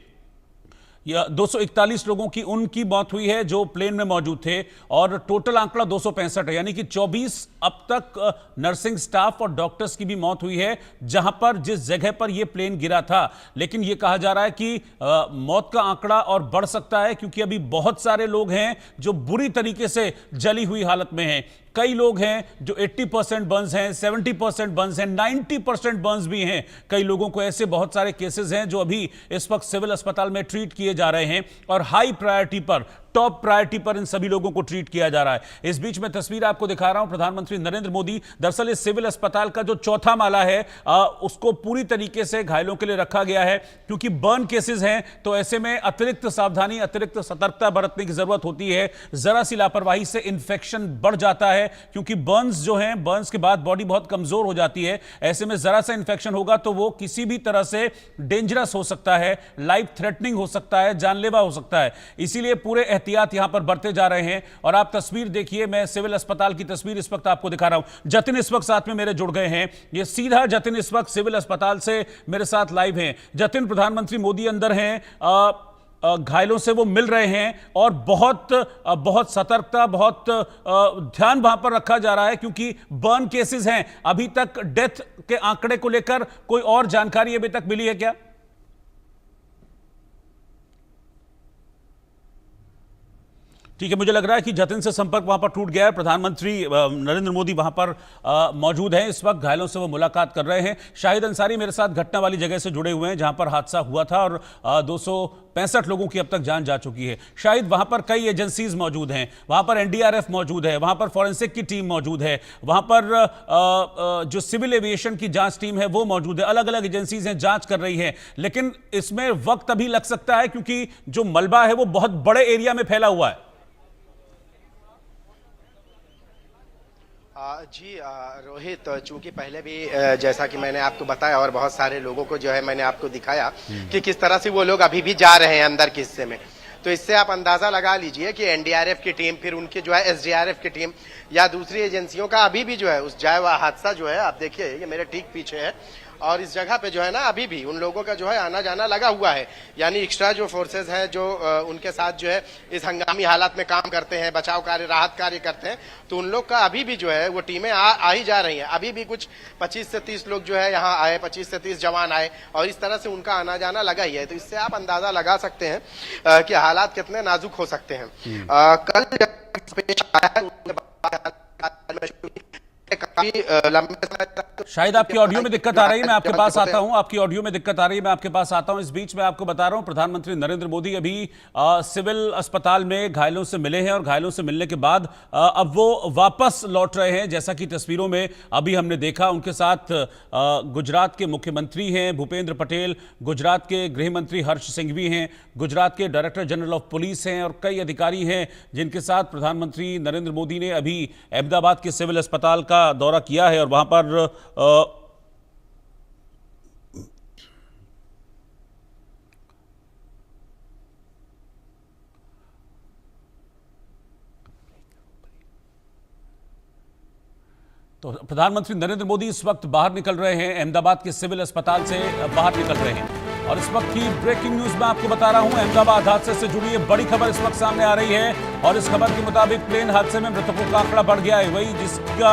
Speaker 2: 241 लोगों की उनकी मौत हुई है जो प्लेन में मौजूद थे और टोटल आंकड़ा 265 है, यानी कि 24 अब तक नर्सिंग स्टाफ और डॉक्टर्स की भी मौत हुई है जहां पर जिस जगह पर यह प्लेन गिरा था। लेकिन यह कहा जा रहा है कि मौत का आंकड़ा और बढ़ सकता है, क्योंकि अभी बहुत सारे लोग हैं जो बुरी तरीके से जली हुई हालत में हैं। कई लोग हैं जो 80% बर्न्स हैं, 70% बर्न्स हैं, 90% बर्न्स भी हैं। कई लोगों को ऐसे बहुत सारे केसेस हैं जो अभी इस वक्त सिविल अस्पताल में ट्रीट किए जा रहे हैं और हाई प्रायोरिटी पर, टॉप प्रायोरिटी पर इन सभी लोगों को ट्रीट किया जा रहा है। इस बीच में तस्वीर आपको दिखा रहा हूं, प्रधानमंत्री नरेंद्र मोदी दरअसल इस सिविल अस्पताल का जो चौथा माला है उसको पूरी तरीके से घायलों के लिए रखा गया है, क्योंकि बर्न केसेस हैं तो ऐसे में अतिरिक्त सावधानी, अतिरिक्त सतर्कता बरतने की जरूरत होती है। जरा सी लापरवाही से इंफेक्शन बढ़ जाता है, क्योंकि बर्न्स जो हैं, बर्न्स के बाद बॉडी बहुत कमजोर हो जाती है। ऐसे में जरा सा इंफेक्शन होगा तो वो किसी भी तरह से डेंजरस हो सकता है, लाइफ थ्रेटनिंग हो सकता है, जानलेवा हो सकता है। इसीलिए पूरे एहतियात यहां पर बरते जा रहे हैं। और आप तस्वीर देखिए, मैं सिविल अस्पताल की तस्वीर इस वक्त आपको दिखा रहा हूं। जतिन इस वक्त साथ में मेरे जुड़ गए हैं, ये सीधा जतिन इस वक्त सिविल अस्पताल से मेरे साथ लाइव हैं। जतिन, प्रधानमंत्री मोदी अंदर हैं, घायलों से वो मिल रहे हैं और बहुत सतर्कता, बहुत ध्यान वहां पर रखा जा रहा है, क्योंकि बर्न केसेस हैं। अभी तक डेथ के आंकड़े को लेकर कोई और जानकारी अभी तक मिली है क्या? ठीक है, मुझे लग रहा है कि जतिन से संपर्क वहां पर टूट गया है। प्रधानमंत्री नरेंद्र मोदी वहां पर मौजूद हैं इस वक्त, घायलों से वो मुलाकात कर रहे हैं। शाहिद अंसारी मेरे साथ घटना वाली जगह से जुड़े हुए हैं जहां पर हादसा हुआ था और 265 लोगों की अब तक जान जा चुकी है। शाहिद, वहां पर कई एजेंसीज मौजूद हैं, वहां पर एनडीआरएफ मौजूद है, वहां पर फॉरेंसिक की टीम मौजूद है, वहां पर जो सिविल एविएशन की जांच टीम है वो मौजूद है, अलग अलग एजेंसीज हैं, जांच कर रही है। लेकिन इसमें वक्त अभी लग सकता है क्योंकि जो मलबा है वो बहुत बड़े एरिया में फैला हुआ है।
Speaker 3: जी रोहित, चूंकि पहले भी जैसा कि मैंने आपको बताया और बहुत सारे लोगों को जो है मैंने आपको दिखाया कि किस तरह से वो लोग अभी भी जा रहे हैं अंदर के हिस्से में, तो इससे आप अंदाजा लगा लीजिए कि एनडीआरएफ की टीम, फिर उनकी जो है एसडीआरएफ की टीम या दूसरी एजेंसियों का अभी भी जो है उस जाए हुआ हादसा जो है, आप देखिए ये मेरे ठीक पीछे है और इस जगह पे जो है ना अभी भी उन लोगों का जो है आना जाना लगा हुआ है। यानी एक्स्ट्रा जो फोर्सेस हैं जो उनके साथ जो है इस हंगामी हालात में काम करते हैं, बचाव कार्य, राहत कार्य करते हैं, तो उन लोग का अभी भी जो है वो टीमें आ ही जा रही हैं। अभी भी कुछ 25 से 30 लोग जो है यहाँ आए, 25 से 30 जवान आए और इस तरह से उनका आना जाना लगा ही है। तो इससे आप अंदाजा लगा सकते हैं कि हालात कितने नाजुक हो सकते हैं। कल पेश आया
Speaker 2: शायद आपकी ऑडियो में दिक्कत आ रही है, मैं आपके पास आता हूं। आपकी ऑडियो में दिक्कत आ रही है, मैं आपके पास आता हूं। इस बीच में आपको बता रहा हूं, प्रधानमंत्री नरेंद्र मोदी अभी सिविल अस्पताल में घायलों से मिले हैं और घायलों से मिलने के बाद अब वो वापस लौट रहे हैं। जैसा कि तस्वीरों में अभी हमने देखा, उनके साथ गुजरात के मुख्यमंत्री हैं भूपेंद्र पटेल, गुजरात के गृह मंत्री हर्ष सिंघवी हैं, गुजरात के डायरेक्टर जनरल ऑफ पुलिस हैं और कई अधिकारी हैं जिनके साथ प्रधानमंत्री नरेंद्र मोदी ने अभी अहमदाबाद के सिविल अस्पताल का दौरा किया है और वहां पर तो प्रधानमंत्री नरेंद्र मोदी इस वक्त बाहर निकल रहे हैं, अहमदाबाद के सिविल अस्पताल से बाहर निकल रहे हैं। और इस वक्त की ब्रेकिंग न्यूज मैं आपको बता रहा हूं, अहमदाबाद हादसे से जुड़ी एक बड़ी खबर इस वक्त सामने आ रही है और इस खबर के मुताबिक प्लेन हादसे में मृतकों का आंकड़ा बढ़ गया है। वही जिसका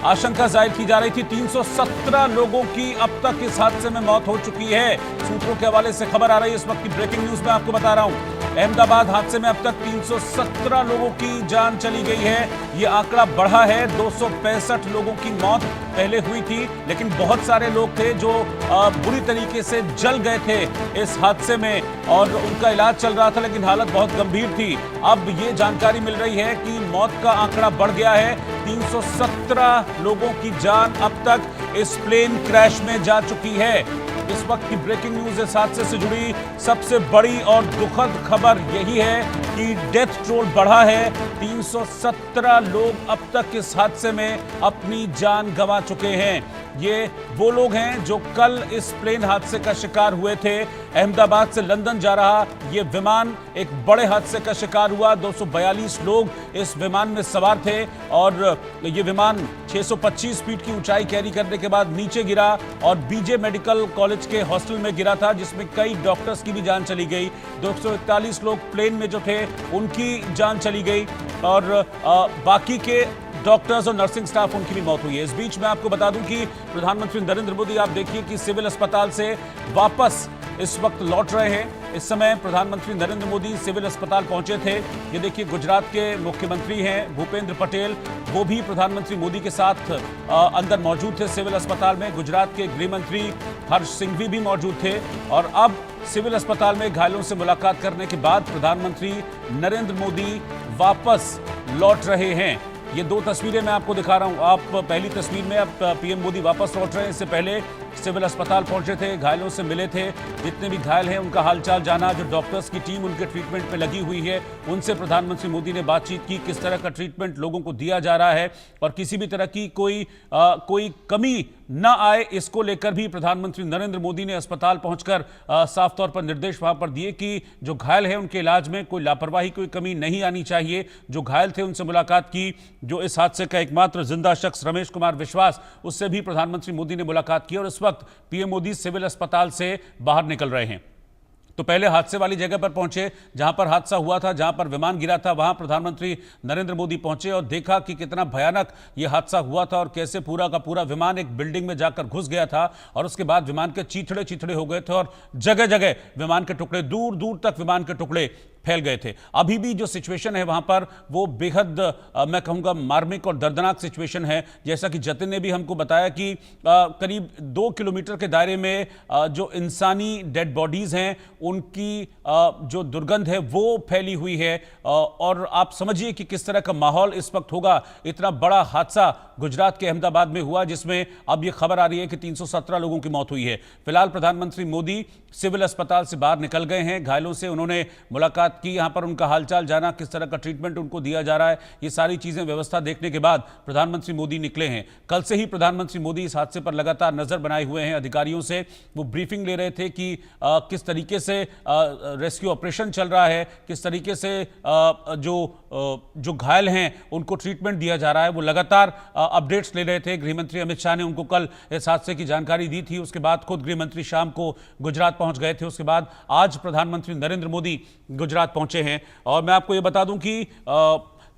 Speaker 2: आशंका जाहिर की जा रही थी, 317 लोगों की अब तक इस हादसे में मौत हो चुकी है। सूत्रों के हवाले से खबर आ रही है, इस वक्त की ब्रेकिंग न्यूज में आपको बता रहा हूं। अहमदाबाद हादसे में अब तक 317 लोगों की जान चली गई है। यह आंकड़ा बढ़ा है, 265 लोगों की मौत पहले हुई थी, लेकिन बहुत सारे लोग थे जो बुरी तरीके से जल गए थे इस हादसे में और उनका इलाज चल रहा था, लेकिन हालत बहुत गंभीर थी। अब ये जानकारी मिल रही है कि मौत का आंकड़ा बढ़ गया है, 317 लोगों की जान अब तक इस प्लेन क्रैश में जा चुकी है। इस वक्त की ब्रेकिंग न्यूज इस हादसे से जुड़ी सबसे बड़ी और दुखद खबर यही है कि डेथ टोल बढ़ा है। 317 लोग अब तक इस हादसे में अपनी जान गंवा चुके हैं। ये वो लोग हैं जो कल इस प्लेन हादसे का शिकार हुए थे। अहमदाबाद से लंदन जा रहा ये विमान एक बड़े हादसे का शिकार हुआ। 242 लोग इस विमान में सवार थे और ये विमान 625 फीट की ऊंचाई कैरी करने के बाद नीचे गिरा और बीजे मेडिकल कॉलेज के हॉस्टल में गिरा था, जिसमें कई डॉक्टर्स की भी जान चली गई। 241 लोग प्लेन में जो थे उनकी जान चली गई और बाकी के डॉक्टर्स और नर्सिंग स्टाफ उनकी भी मौत हुई है। इस बीच मैं आपको बता दूं कि प्रधानमंत्री नरेंद्र मोदी, आप देखिए कि सिविल अस्पताल से वापस इस वक्त लौट रहे हैं। इस समय प्रधानमंत्री नरेंद्र मोदी सिविल अस्पताल पहुंचे थे। ये देखिए गुजरात के मुख्यमंत्री हैं भूपेंद्र पटेल, वो भी प्रधानमंत्री मोदी के साथ अंदर मौजूद थे सिविल अस्पताल में। गुजरात के गृह मंत्री हर्ष सिंघवी भी मौजूद थे और अब सिविल अस्पताल में घायलों से मुलाकात करने के बाद प्रधानमंत्री नरेंद्र मोदी वापस लौट रहे हैं। ये दो तस्वीरें मैं आपको दिखा रहा हूं। आप पहली तस्वीर में अब पीएम मोदी वापस लौट रहे हैं। इससे पहले सिविल अस्पताल पहुंचे थे, घायलों से मिले थे, जितने भी घायल हैं उनका हालचाल जाना, जो डॉक्टर्स की टीम उनके ट्रीटमेंट पे लगी हुई है उनसे प्रधानमंत्री मोदी ने बातचीत की। किस तरह का ट्रीटमेंट लोगों को दिया जा रहा है और किसी भी तरह की कोई कमी न आए, इसको लेकर भी प्रधानमंत्री नरेंद्र मोदी ने अस्पताल पहुंचकर साफ तौर पर निर्देश वहां पर दिए कि जो घायल है उनके इलाज में कोई लापरवाही, कोई कमी नहीं आनी चाहिए। जो घायल थे उनसे मुलाकात की। जो इस हादसे का एकमात्र जिंदा शख्स रमेश कुमार विश्वास, उससे भी प्रधानमंत्री मोदी ने मुलाकात की और इस वक्त पीएम मोदी सिविल अस्पताल से बाहर निकल रहे हैं। तो पहले हादसे वाली जगह पर पहुंचे जहां पर हादसा हुआ था, जहां पर विमान गिरा था, वहां प्रधानमंत्री नरेंद्र मोदी पहुंचे और देखा कि कितना भयानक यह हादसा हुआ था और कैसे पूरा का पूरा विमान एक बिल्डिंग में जाकर घुस गया था और उसके बाद विमान के चीथड़े चीथड़े हो गए थे और जगह जगह विमान के टुकड़े, दूर दूर तक विमान के टुकड़े फैल गए थे। अभी भी जो सिचुएशन है वहां पर वो बेहद मैं कहूंगा मार्मिक और दर्दनाक सिचुएशन है। जैसा कि जतिन ने भी हमको बताया कि करीब 2 किलोमीटर के दायरे में जो इंसानी डेड बॉडीज हैं उनकी जो दुर्गंध है वो फैली हुई है। और आप समझिए कि किस तरह का माहौल इस वक्त होगा। इतना बड़ा हादसा गुजरात के अहमदाबाद में हुआ जिसमें अब यह खबर आ रही है कि 317 लोगों की मौत हुई है। फिलहाल प्रधानमंत्री मोदी सिविल अस्पताल से बाहर निकल गए हैं। घायलों से उन्होंने मुलाकात की, यहां पर उनका हालचाल जाना, किस तरह का ट्रीटमेंट उनको दिया जा रहा है, ये सारी चीजें व्यवस्था देखने के बाद प्रधानमंत्री मोदी निकले हैं। कल से ही प्रधानमंत्री मोदी इस हादसे पर लगातार नजर बनाए हुए हैं। अधिकारियों से वो ब्रीफिंग ले रहे थे कि किस तरीके से रेस्क्यू ऑपरेशन चल रहा है, किस तरीके से जो घायल हैं उनको ट्रीटमेंट दिया जा रहा है। वो लगातार अपडेट्स ले रहे थे। गृहमंत्री अमित शाह ने उनको कल इस हादसे की जानकारी दी थी। उसके बाद खुद गृहमंत्री शाम को गुजरात पहुंच गए थे। उसके बाद आज प्रधानमंत्री नरेंद्र मोदी गुजरात पहुंचे हैं। और मैं आपको यह बता दूं कि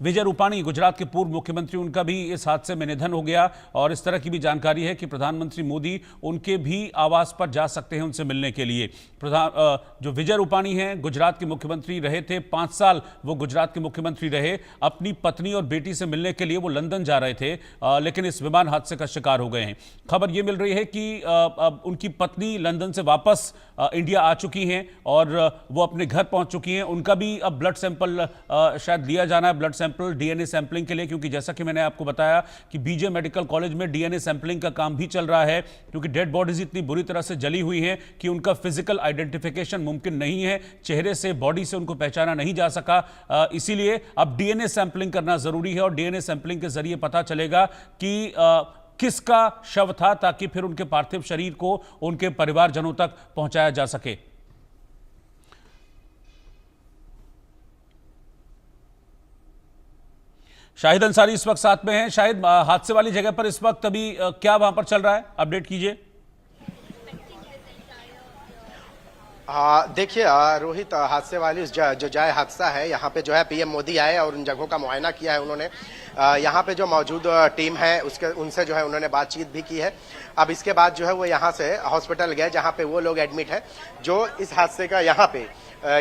Speaker 2: विजय रूपाणी, गुजरात के पूर्व मुख्यमंत्री, उनका भी इस हादसे में निधन हो गया। और इस तरह की भी जानकारी है कि प्रधानमंत्री मोदी उनके भी आवास पर जा सकते हैं उनसे मिलने के लिए। जो विजय रूपाणी हैं, गुजरात के मुख्यमंत्री रहे थे, 5 साल वो गुजरात के मुख्यमंत्री रहे। अपनी पत्नी और बेटी से मिलने के लिए वो लंदन जा रहे थे, लेकिन इस विमान हादसे का शिकार हो गए हैं। खबर ये मिल रही है कि उनकी पत्नी लंदन से वापस इंडिया आ चुकी हैं और वो अपने घर पहुंच चुकी हैं। उनका भी अब ब्लड सैंपल शायद लिया जाना है, ब्लड सैंपल डीएनए सैंपलिंग के लिए, क्योंकि जैसा कि मैंने आपको बताया कि बीजे मेडिकल कॉलेज में डीएनए सैंपलिंग का काम भी चल रहा है, क्योंकि डेड बॉडीज इतनी बुरी तरह से जली हुई हैं कि उनका फिजिकल आइडेंटिफिकेशन मुमकिन नहीं है। चेहरे से, बॉडी से उनको पहचाना नहीं जा सका। इसीलिए अब डीएनए सैंपलिंग करना जरूरी है और डीएनए सैंपलिंग के जरिए पता चलेगा कि किसका शव था, ताकि फिर उनके पार्थिव शरीर को उनके परिवारजनों तक पहुंचाया जा सके। शाहिद अंसारी इस वक्त साथ में हैं। शाहिद, हादसे वाली जगह पर इस वक्त अभी क्या वहां पर चल रहा है, अपडेट कीजिए।
Speaker 3: देखिए रोहित, हादसे वाली जो जाए हादसा है, यहाँ पे जो है पीएम मोदी आए और उन जगहों का मुआयना किया है उन्होंने। यहाँ पे जो मौजूद टीम है उनसे जो है उन्होंने बातचीत भी की है। अब इसके बाद जो है वो यहाँ से हॉस्पिटल गए जहाँ पे वो लोग एडमिट है जो इस हादसे का, यहाँ पे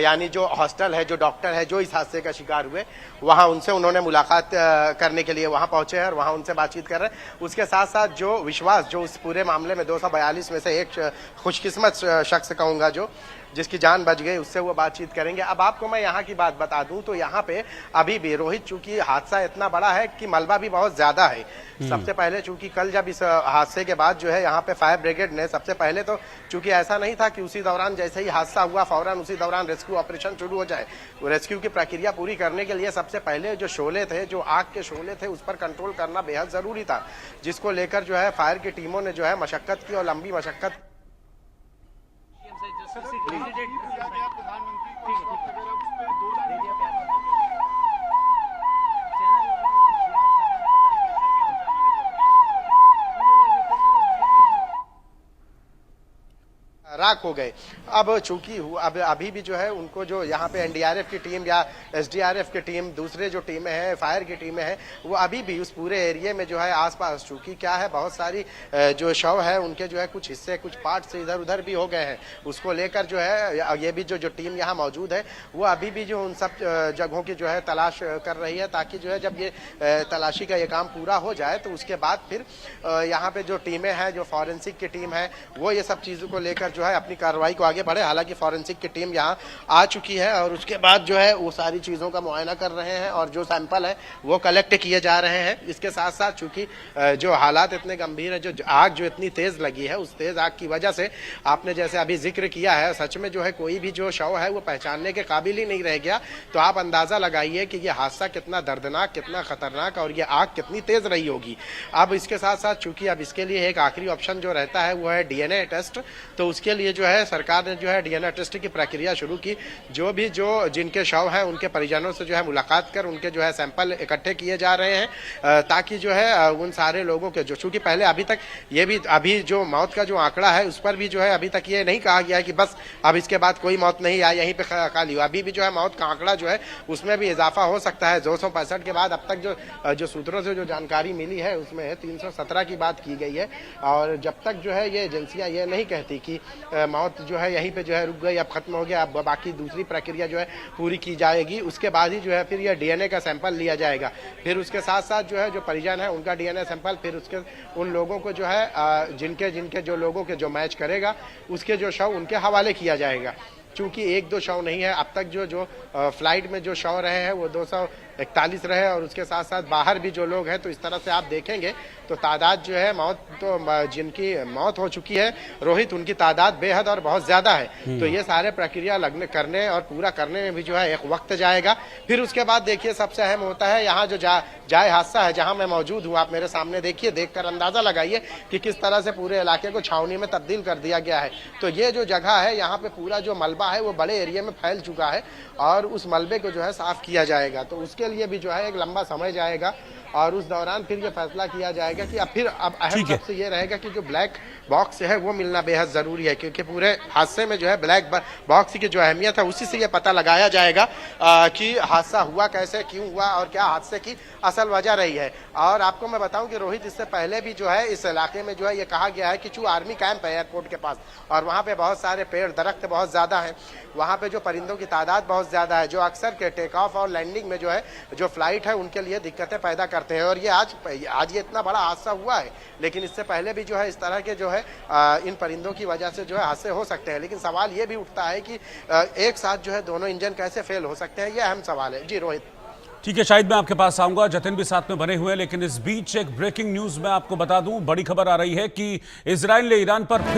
Speaker 3: यानी जो हॉस्टल है, जो डॉक्टर है जो इस हादसे का शिकार हुए, वहाँ उनसे उन्होंने मुलाकात करने के लिए वहाँ पहुंचे हैं और वहाँ उनसे बातचीत कर रहे हैं। उसके साथ साथ जो विश्वास, जो इस पूरे मामले में 242 में से एक खुशकिस्मत शख्स कहूँगा जो जिसकी जान बच गई, उससे वो बातचीत करेंगे। अब आपको मैं यहाँ की बात बता दूं तो यहाँ पे अभी भी रोहित, चूंकि हादसा इतना बड़ा है कि मलबा भी बहुत ज्यादा है। सबसे पहले चूंकि कल जब इस हादसे के बाद जो है यहाँ पे फायर ब्रिगेड ने सबसे पहले तो, चूंकि ऐसा नहीं था कि उसी दौरान जैसे ही हादसा हुआ फौरन उसी दौरान रेस्क्यू ऑपरेशन शुरू हो जाए। रेस्क्यू की प्रक्रिया पूरी करने के लिए सबसे पहले जो शोले थे, जो आग के शोले थे, उस पर कंट्रोल करना बेहद जरूरी था, जिसको लेकर जो है फायर की टीमों ने जो है मशक्कत की और लंबी मशक्कत। राख हो गए। अब चूंकि अब अभी भी जो है उनको जो यहाँ पे एनडीआरएफ की टीम या एसडीआरएफ की टीम, दूसरे जो टीमें हैं, फायर की टीमें हैं, वो अभी भी उस पूरे एरिया में जो है आसपास, चूंकि क्या है बहुत सारी जो शव है उनके जो है कुछ हिस्से, कुछ पार्ट से इधर उधर भी हो गए हैं। उसको लेकर जो है ये भी जो टीम यहाँ मौजूद है वो अभी भी जो उन सब जगहों की जो है तलाश कर रही है, ताकि जो है जब ये तलाशी का ये काम पूरा हो जाए तो उसके बाद फिर यहाँ पे जो टीमें हैं, जो फॉरेंसिक की टीम है, वो ये सब चीज़ों को लेकर जो है अपनी कार्रवाई को आगे बढ़े। हालांकि फॉरेंसिक की टीम यहाँ आ चुकी है और उसके बाद जो है वो सारी चीज़ों का मुआयना कर रहे हैं और जो सैंपल है वो कलेक्ट किए जा रहे हैं। इसके साथ साथ चूंकि जो हालात इतने गंभीर है, जो आग जो इतनी तेज लगी है, उस तेज आग की वजह से आपने जैसे अभी जिक्र किया है, सच में जो है कोई भी जो शव है वो पहचानने के काबिल ही नहीं रह गया। तो आप अंदाजा लगाइए कि ये हादसा कितना दर्दनाक, कितना खतरनाक और ये आग कितनी तेज रही होगी। अब इसके साथ साथ चूंकि अब इसके लिए एक आखिरी ऑप्शन जो रहता है वो है डीएनए टेस्ट। तो उसके लिए जो है सरकार ने जो है डीएनए टेस्ट की प्रक्रिया शुरू की। जो भी जो जिनके शव हैं उनके परिजनों से जो है मुलाकात कर उनके जो है सैंपल इकट्ठे किए जा रहे हैं, ताकि जो है उन सारे लोगों के जो, चूंकि पहले अभी तक ये भी, अभी जो मौत का जो आंकड़ा है उस पर भी जो है अभी तक ये नहीं कहा गया है कि बस अब इसके बाद कोई मौत नहीं आई, यहीं पे खाली हुआ। अभी भी जो है मौत का आंकड़ा जो है उसमें भी इजाफा हो सकता है। 265 के बाद अब तक जो सूत्रों से जो जानकारी मिली है उसमें 317 की बात की गई है। और जब तक जो है ये एजेंसियां ये नहीं कहती कि मौत जो है यहीं पे जो है रुक गई, अब खत्म हो गया, अब बाकी दूसरी प्रक्रिया जो है पूरी की जाएगी। उसके बाद ही जो है फिर यह डीएनए का सैंपल लिया जाएगा। फिर उसके साथ साथ जो है जो परिजन है उनका डीएनए सैंपल, फिर उसके उन लोगों को जो है जिनके जो लोगों के जो मैच करेगा उसके जो शव उनके हवाले किया जाएगा। चूंकि 1-2 शव नहीं है, अब तक जो फ्लाइट में जो शव रहे हैं वो 241 रहे, और उसके साथ साथ बाहर भी जो लोग हैं, तो इस तरह से आप देखेंगे तो तादाद जो है मौत, तो जिनकी मौत हो चुकी है रोहित, उनकी तादाद बेहद और बहुत ज्यादा है। तो ये सारे प्रक्रिया करने और पूरा करने में भी जो है एक वक्त जाएगा। फिर उसके बाद देखिए सबसे अहम होता है यहाँ जो जाए हादसा है, जहाँ मैं मौजूद हूँ, आप मेरे सामने देखिए, देखकर अंदाजा लगाइए कि किस तरह से पूरे इलाके को छावनी में तब्दील कर दिया गया है। तो ये जो जगह है यहाँ पे पूरा जो मलबा है वो बड़े एरिया में फैल चुका है, और उस मलबे को जो है साफ किया जाएगा। तो उसके लिए भी जो है एक लंबा समय जाएगा, और उस दौरान फिर ये फैसला किया जाएगा कि अब अहम सबसे ये रहेगा कि जो ब्लैक बॉक्स है वो मिलना बेहद जरूरी है, क्योंकि पूरे हादसे में जो है ब्लैक बॉक्स की जो अहमियत है उसी से ये पता लगाया जाएगा कि हादसा हुआ कैसे, क्यों हुआ, और क्या हादसे की असल वजह रही है। और आपको मैं बताऊं कि रोहित, इससे पहले भी जो है इस इलाके में जो है ये कहा गया है कि चूँ आर्मी कैंप है एयरपोर्ट के पास, और वहाँ पे बहुत सारे पेड़ दरख्त बहुत ज्यादा है, वहाँ पे जो परिंदों की तादाद बहुत ज्यादा है, जो अक्सर के टेक ऑफ और लैंडिंग में जो है जो फ्लाइट है उनके लिए दिक्कतें पैदा करते हैं। और ये आज ये इतना बड़ा हादसा हुआ है, लेकिन इससे पहले भी जो है इस तरह के जो है इन परिंदों की वजह से जो है हादसे हो सकते हैं। लेकिन सवाल ये भी उठता है कि एक साथ जो है दोनों इंजन कैसे फेल हो सकते हैं, ये अहम सवाल है। जी रोहित।
Speaker 2: ठीक है शाहिद, मैं आपके पास आऊंगा, जतिन भी साथ में बने हुए हैं, लेकिन इस बीच एक ब्रेकिंग न्यूज मैं आपको बता दूं, बड़ी खबर आ रही है कि इजराइल ने ईरान पर फिर